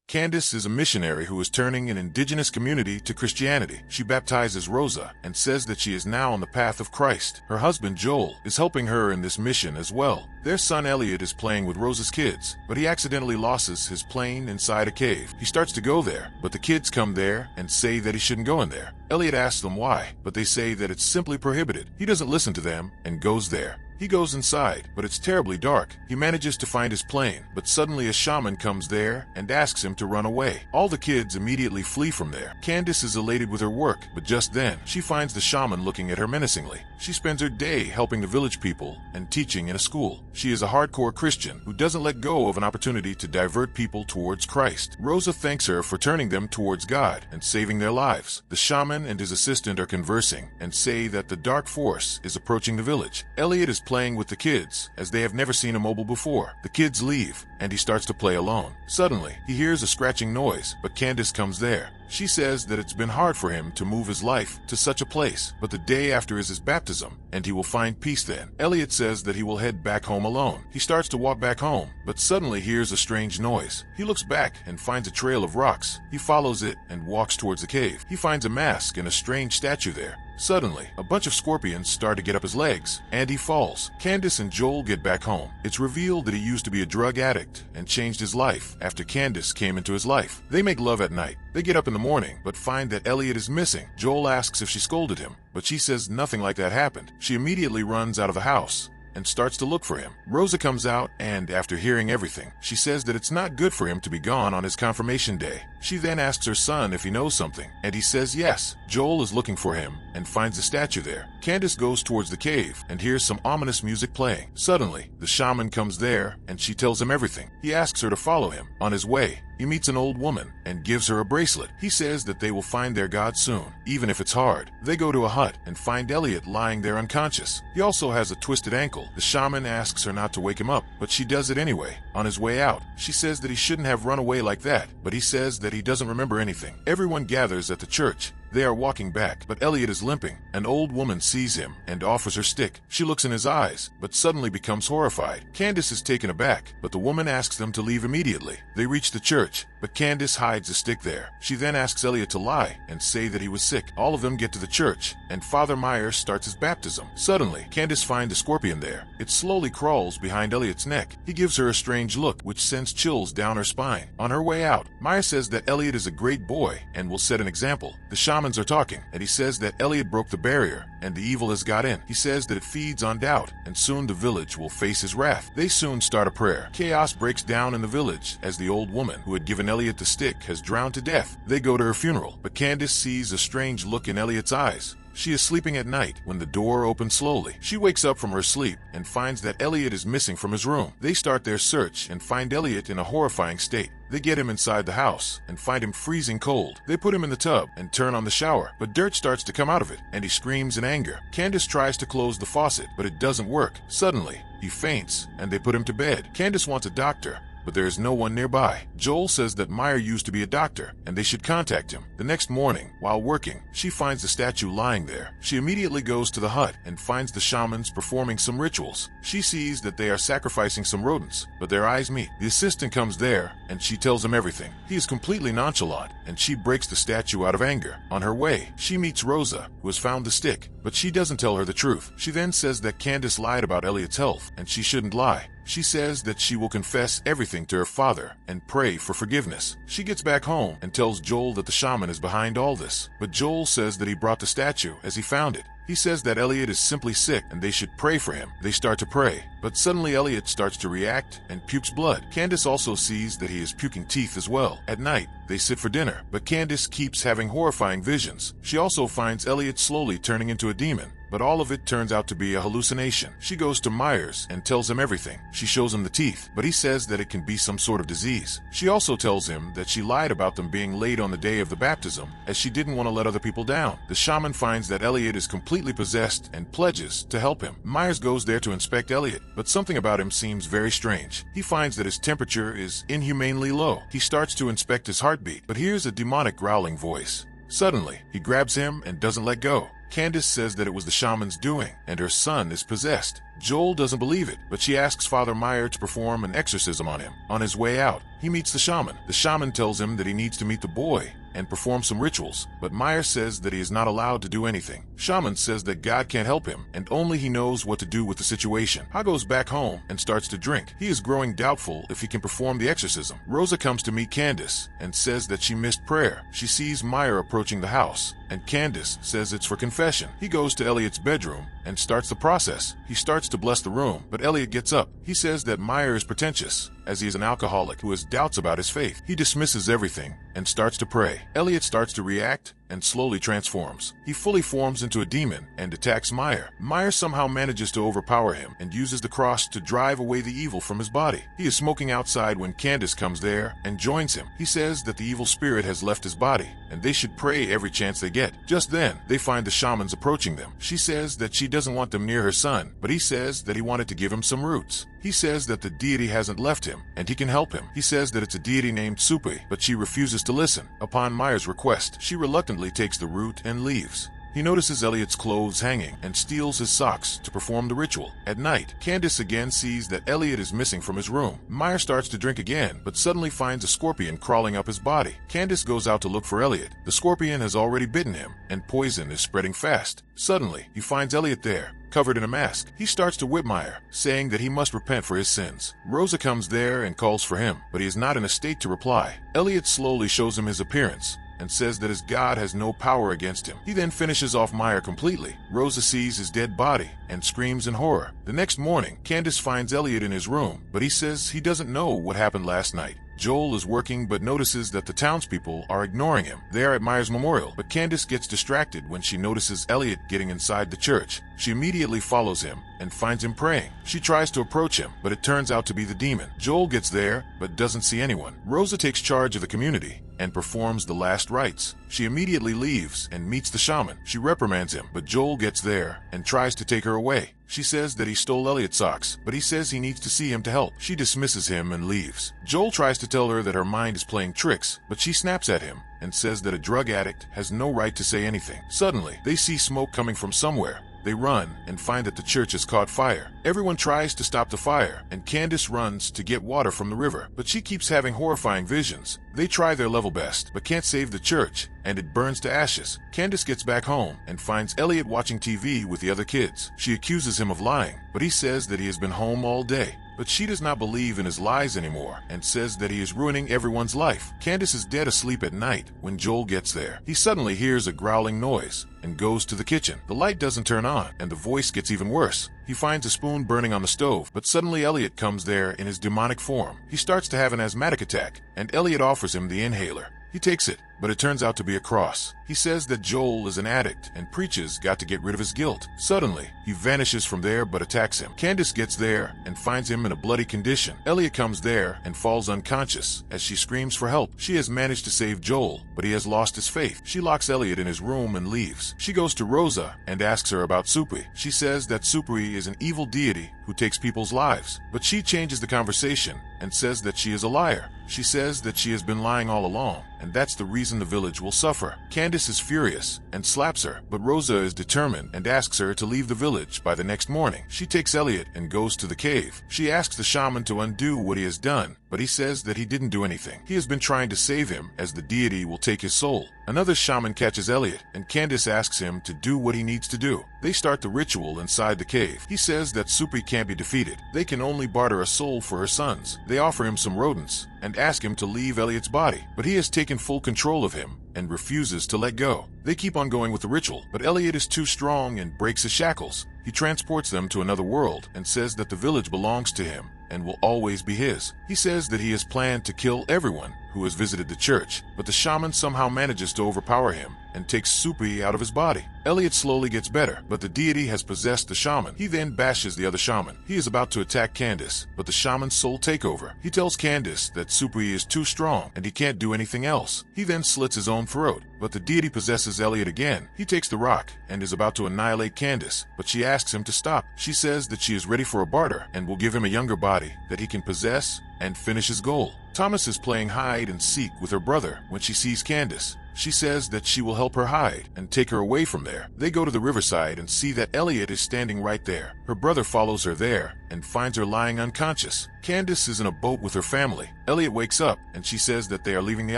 Candace is a missionary who is turning an indigenous community to Christianity. She baptizes Rosa and says that she is now on the path of Christ. Her husband Joel is helping her in this mission as well. Their son Elliot is playing with Rosa's kids, but he accidentally loses his plane inside a cave. He starts to go there, but the kids come there and say that he shouldn't go in there. Elliot asks them why, but they say that it's simply prohibited. He doesn't listen to them and goes there. He goes inside, but it's terribly dark. He manages to find his plane, but suddenly a shaman comes there and asks him to run away. All the kids immediately flee from there. Candace is elated with her work, but just then, she finds the shaman looking at her menacingly. She spends her day helping the village people and teaching in a school. She is a hardcore Christian who doesn't let go of an opportunity to divert people towards Christ. Rosa thanks her for turning them towards God and saving their lives. The shaman and his assistant are conversing and say that the dark force is approaching the village. Elliot is playing with the kids as they have never seen a mobile before. The kids leave and he starts to play alone. Suddenly, he hears a scratching noise, but Candace comes there. She says that it's been hard for him to move his life to such a place, but the day after is his baptism, and he will find peace then. Elliot says that he will head back home alone. He starts to walk back home, but suddenly hears a strange noise. He looks back and finds a trail of rocks. He follows it and walks towards the cave. He finds a mask and a strange statue there. Suddenly, a bunch of scorpions start to get up his legs, and he falls. Candace and Joel get back home. It's revealed that he used to be a drug addict and changed his life after Candace came into his life. They make love at night. They get up in the morning, but find that Elliot is missing. Joel asks if she scolded him, but she says nothing like that happened. She immediately runs out of the house and starts to look for him. Rosa comes out, and after hearing everything, she says that it's not good for him to be gone on his confirmation day. She then asks her son if he knows something, and he says yes. Joel is looking for him and finds the statue there. Candace goes towards the cave and hears some ominous music playing. Suddenly, the shaman comes there and she tells him everything. He asks her to follow him. On his way, he meets an old woman and gives her a bracelet. He says that they will find their God soon, even if it's hard. They go to a hut and find Elliot lying there unconscious. He also has a twisted ankle. The shaman asks her not to wake him up, but she does it anyway. On his way out, she says that he shouldn't have run away like that, but he says that he doesn't remember anything. Everyone gathers at the church. They are walking back, but Elliot is limping. An old woman sees him and offers her stick. She looks in his eyes, but suddenly becomes horrified. Candace is taken aback, but the woman asks them to leave immediately. They reach the church, but Candace hides the stick there. She then asks Elliot to lie and say that he was sick. All of them get to the church, and Father Myers starts his baptism. Suddenly, Candace finds a scorpion there. It slowly crawls behind Elliot's neck. He gives her a strange look, which sends chills down her spine. On her way out, Myers says that Elliot is a great boy and will set an example. The shamans are talking, and he says that Elliot broke the barrier and the evil has got in. He says that it feeds on doubt, and soon the village will face his wrath. They soon start a prayer. Chaos breaks down in the village as the old woman who had given Elliot the stick has drowned to death. They go to her funeral, but Candace sees a strange look in Elliot's eyes. She is sleeping at night when the door opens slowly. She wakes up from her sleep and finds that Elliot is missing from his room. They start their search and find Elliot in a horrifying state. They get him inside the house and find him freezing cold. They put him in the tub and turn on the shower, but dirt starts to come out of it, and he screams in anger. Candace tries to close the faucet, but it doesn't work. Suddenly, he faints, and they put him to bed. Candace wants a doctor, but there is no one nearby. Joel says that Meyer used to be a doctor, and they should contact him. The next morning, while working, she finds the statue lying there. She immediately goes to the hut and finds the shamans performing some rituals. She sees that they are sacrificing some rodents, but their eyes meet. The assistant comes there, and she tells him everything. He is completely nonchalant, and she breaks the statue out of anger. On her way, she meets Rosa, who has found the stick, but she doesn't tell her the truth. She then says that Candace lied about Elliot's health, and she shouldn't lie. She says that she will confess everything to her father and pray for forgiveness. She gets back home and tells Joel that the shaman is behind all this, but Joel says that he brought the statue as he found it. He says that Elliot is simply sick and they should pray for him. They start to pray, but suddenly Elliot starts to react and pukes blood. Candace also sees that he is puking teeth as well. At night, they sit for dinner, but Candace keeps having horrifying visions. She also finds Elliot slowly turning into a demon, but all of it turns out to be a hallucination. She goes to Myers and tells him everything. She shows him the teeth, but he says that it can be some sort of disease. She also tells him that she lied about them being late on the day of the baptism, as she didn't want to let other people down. The shaman finds that Elliot is completely possessed and pledges to help him. Myers goes there to inspect Elliot, but something about him seems very strange. He finds that his temperature is inhumanely low. He starts to inspect his heartbeat, but hears a demonic growling voice. Suddenly, he grabs him and doesn't let go. Candace says that it was the shaman's doing, and her son is possessed. Joel doesn't believe it, but she asks Father Meyer to perform an exorcism on him. On his way out, he meets the shaman. The shaman tells him that he needs to meet the boy and perform some rituals, but Meyer says that he is not allowed to do anything. Shaman says that God can't help him, and only he knows what to do with the situation. Ha goes back home and starts to drink. He is growing doubtful if he can perform the exorcism. Rosa comes to meet Candace and says that she missed prayer. She sees Meyer approaching the house, and Candace says it's for confession. He goes to Elliot's bedroom and starts the process. He starts to bless the room, but Elliot gets up. He says that Meyer is pretentious, as he is an alcoholic who has doubts about his faith. He dismisses everything and starts to pray. Elliot starts to react and slowly transforms. He fully forms into a demon and attacks Meyer. Meyer somehow manages to overpower him and uses the cross to drive away the evil from his body. He is smoking outside when Candace comes there and joins him. He says that the evil spirit has left his body and they should pray every chance they get. Just then, they find the shamans approaching them. She says that she doesn't want them near her son, but he says that he wanted to give him some roots. He says that the deity hasn't left him, and he can help him. He says that it's a deity named Supi, but she refuses to listen. Upon Meyer's request, she reluctantly takes the root and leaves. He notices Elliot's clothes hanging and steals his socks to perform the ritual. At night, Candace again sees that Elliot is missing from his room. Meyer starts to drink again, but suddenly finds a scorpion crawling up his body. Candace goes out to look for Elliot. The scorpion has already bitten him, and poison is spreading fast. Suddenly, he finds Elliot there, covered in a mask. He starts to whip Meyer, saying that he must repent for his sins. Rosa comes there and calls for him, but he is not in a state to reply. Elliot slowly shows him his appearance and says that his God has no power against him. He then finishes off Meyer completely. Rosa sees his dead body and screams in horror. The next morning, Candace finds Elliot in his room, but he says he doesn't know what happened last night. Joel is working but notices that the townspeople are ignoring him. They are at Meyer's memorial, but Candace gets distracted when she notices Elliot getting inside the church. She immediately follows him and finds him praying. She tries to approach him, but it turns out to be the demon. Joel gets there but doesn't see anyone. Rosa takes charge of the community and performs the last rites. She immediately leaves and meets the shaman. She reprimands him, but Joel gets there and tries to take her away. She says that he stole Elliot's socks, but he says he needs to see him to help. She dismisses him and leaves. Joel tries to tell her that her mind is playing tricks, but she snaps at him and says that a drug addict has no right to say anything. Suddenly, they see smoke coming from somewhere. They run and find that the church has caught fire. Everyone tries to stop the fire, and Candace runs to get water from the river, but she keeps having horrifying visions. They try their level best, but can't save the church, and it burns to ashes. Candace gets back home and finds Elliot watching TV with the other kids. She accuses him of lying, but he says that he has been home all day. But she does not believe in his lies anymore and says that he is ruining everyone's life. Candace is dead asleep at night when Joel gets there. He suddenly hears a growling noise and goes to the kitchen. The light doesn't turn on, and the voice gets even worse. He finds a spoon burning on the stove, but suddenly Elliot comes there in his demonic form. He starts to have an asthmatic attack, and Elliot offers him the inhaler. He takes it, but it turns out to be a cross. He says that Joel is an addict and preaches got to get rid of his guilt. Suddenly, he vanishes from there but attacks him. Candace gets there and finds him in a bloody condition. Elliot comes there and falls unconscious as she screams for help. She has managed to save Joel, but he has lost his faith. She locks Elliot in his room and leaves. She goes to Rosa and asks her about Supri. She says that Supri is an evil deity who takes people's lives, but she changes the conversation and says that she is a liar. She says that she has been lying all along, and that's the reason the village will suffer. Candace is furious and slaps her, but Rosa is determined and asks her to leave the village by the next morning. She takes Elliot and goes to the cave. She asks the shaman to undo what he has done, but he says that he didn't do anything. He has been trying to save him as the deity will take his soul. Another shaman catches Elliot, and Candace asks him to do what he needs to do. They start the ritual inside the cave. He says that Supri can't be defeated. They can only barter a soul for her sons. They offer him some rodents and ask him to leave Elliot's body, but he has taken full control of him and refuses to let go. They keep on going with the ritual, but Elliot is too strong and breaks his shackles. He transports them to another world and says that the village belongs to him and will always be his. He says that he has planned to kill everyone who has visited the church, but the shaman somehow manages to overpower him and takes Supri out of his body. Elliot slowly gets better, but the deity has possessed the shaman. He then bashes the other shaman. He is about to attack Candace, but the shaman's soul take over. He tells Candace that Supri is too strong and he can't do anything else. He then slits his own throat, but the deity possesses Elliot again. He takes the rock and is about to annihilate Candace, but she asks him to stop. She says that she is ready for a barter and will give him a younger body that he can possess and finish his goal. Thomas is playing hide and seek with her brother when she sees Candace. She says that she will help her hide and take her away from there. They go to the riverside and see that Elliot is standing right there. Her brother follows her there and finds her lying unconscious. Candace is in a boat with her family. Elliot wakes up and she says that they are leaving the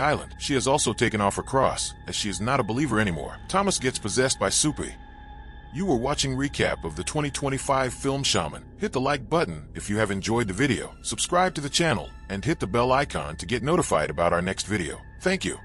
island. She has also taken off her cross as she is not a believer anymore. Thomas gets possessed by Soupy. You were watching recap of the 2025 film Shaman. Hit the like button if you have enjoyed the video, subscribe to the channel, and hit the bell icon to get notified about our next video. Thank you.